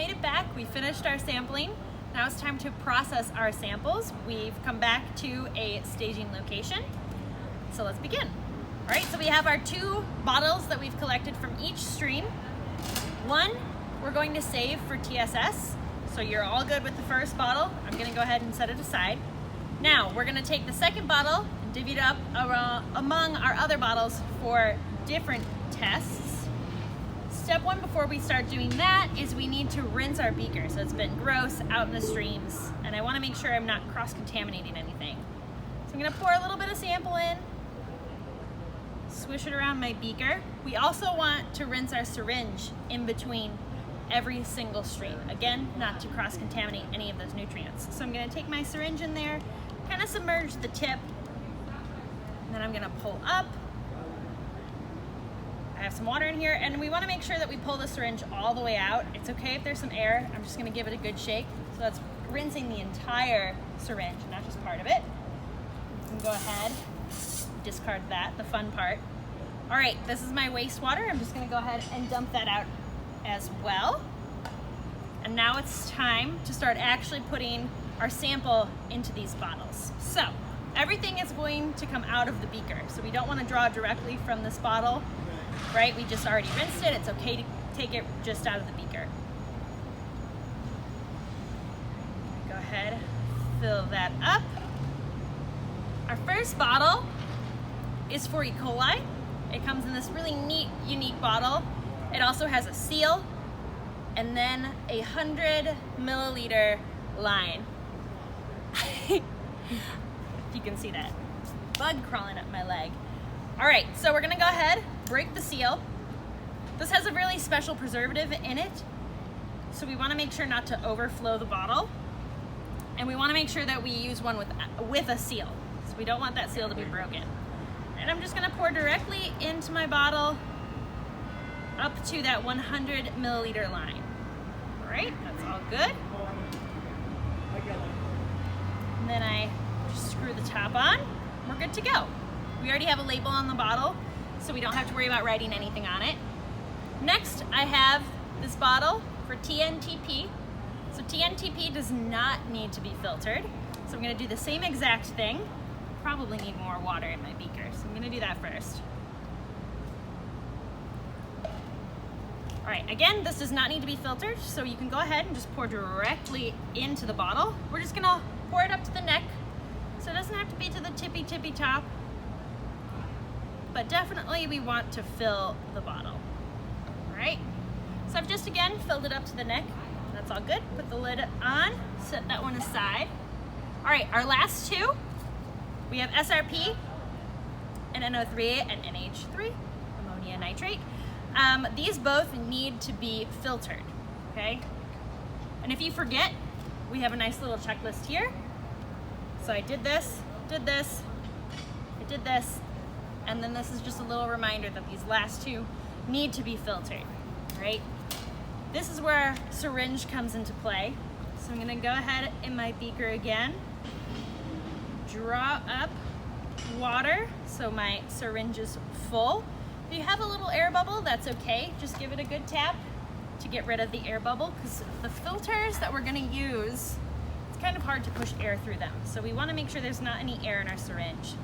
made it back. We finished our sampling. Now it's time to process our samples. We've come back to a staging location. So let's begin. All right, so we have our 2 bottles that we've collected from each stream. One, we're going to save for TSS. So you're all good with the first bottle. I'm gonna go ahead and set it aside. Now, we're gonna take the second bottle and divvy it up among our other bottles for different tests. Step 1 before we start doing that is we need to rinse our beaker. So it's been gross out in the streams, and I wanna make sure I'm not cross-contaminating anything. So I'm gonna pour a little bit of sample in, swish it around my beaker. We also want to rinse our syringe in between every single stream. Again, not to cross-contaminate any of those nutrients. So I'm gonna take my syringe in there, kind of submerge the tip, and then I'm gonna pull up. I have some water in here, and we wanna make sure that we pull the syringe all the way out. It's okay if there's some air. I'm just gonna give it a good shake. So that's rinsing the entire syringe, not just part of it. You can go ahead, discard that, the fun part. All right, this is my wastewater. I'm just gonna go ahead and dump that out as well. And now it's time to start actually putting our sample into these bottles. So everything is going to come out of the beaker. So we don't want to draw directly from this bottle, right? We just already rinsed it. It's okay to take it just out of the beaker. Go ahead, fill that up. Our first bottle is for E. coli. It comes in this really neat, unique bottle. It also has a seal and then a 100 milliliter line. If you can see that. Bug crawling up my leg. All right, so we're gonna go ahead, break the seal. This has a really special preservative in it, so we wanna make sure not to overflow the bottle. And we wanna make sure that we use one with a seal. So we don't want that seal to be broken. And I'm just gonna pour directly into my bottle up to that 100 milliliter line. All right, that's all good. And then I just screw the top on. We're good to go. We already have a label on the bottle, so we don't have to worry about writing anything on it. Next, I have this bottle for TNTP. So TNTP does not need to be filtered. So I'm gonna do the same exact thing. Probably need more water in my beaker, so I'm gonna do that first. All right, again, this does not need to be filtered, so you can go ahead and just pour directly into the bottle. We're just gonna pour it up to the neck, so it doesn't have to be to the tippy top, but definitely we want to fill the bottle. All right, so I've just, again, filled it up to the neck. That's all good. Put the lid on, set that one aside. All right, our last 2, we have SRP and NO3 and NH3, ammonia nitrate. These both need to be filtered, okay? And if you forget, we have a nice little checklist here. So I did this, I did this, and then this is just a little reminder that these last 2 need to be filtered, right? This is where syringe comes into play. So I'm gonna go ahead in my beaker again, draw up water so my syringe is full. If you have a little air bubble, that's okay. Just give it a good tap to get rid of the air bubble, because the filters that we're gonna use, it's kind of hard to push air through them. So we wanna make sure there's not any air in our syringe,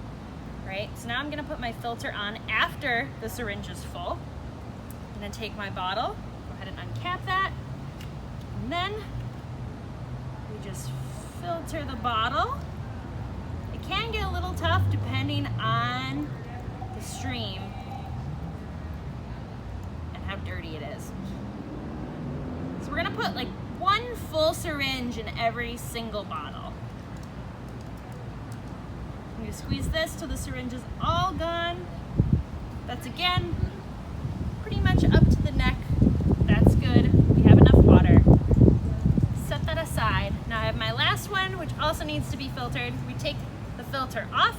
right? So now I'm gonna put my filter on after the syringe is full. I'm gonna take my bottle, go ahead and uncap that, and then we just filter the bottle. It can get a little tough depending on the stream and how dirty it is. So we're gonna put like 1 full syringe in every single bottle. I'm gonna squeeze this till the syringe is all gone. That's, again, pretty much up to the neck. That's good. We have enough water. Set that aside. Now I have my last one, which also needs to be filtered. We take the filter off,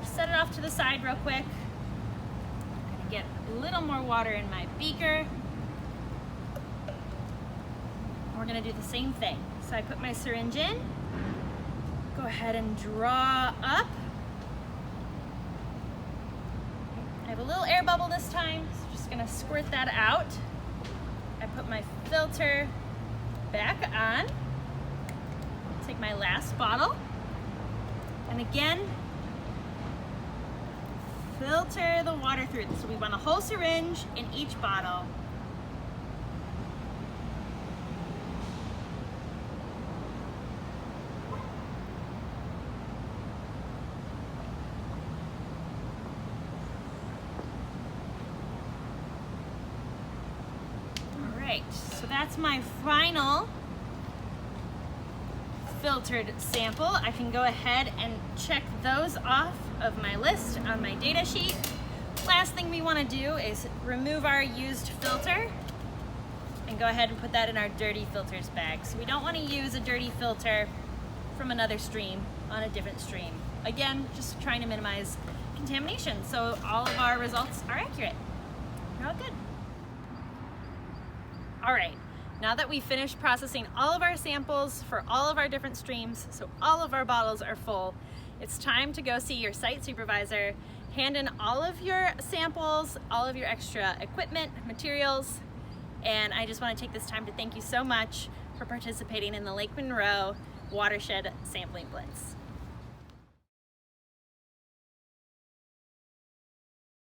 set it off to the side real quick. I'm gonna get a little more water in my beaker. We're gonna do the same thing. So I put my syringe in, go ahead and draw up. I have a little air bubble this time, so just gonna squirt that out. I put my filter back on. Take my last bottle, and again, filter the water through. So we want a whole syringe in each bottle. So that's my final filtered sample. I can go ahead and check those off of my list on my data sheet. Last thing we want to do is remove our used filter and go ahead and put that in our dirty filters bag. So we don't want to use a dirty filter from another stream on a different stream. Again, just trying to minimize contamination so all of our results are accurate. You're all good. All right, now that we've finished processing all of our samples for all of our different streams, so all of our bottles are full, it's time to go see your site supervisor, hand in all of your samples, all of your extra equipment, materials, and I just want to take this time to thank you so much for participating in the Lake Monroe Watershed Sampling Blitz.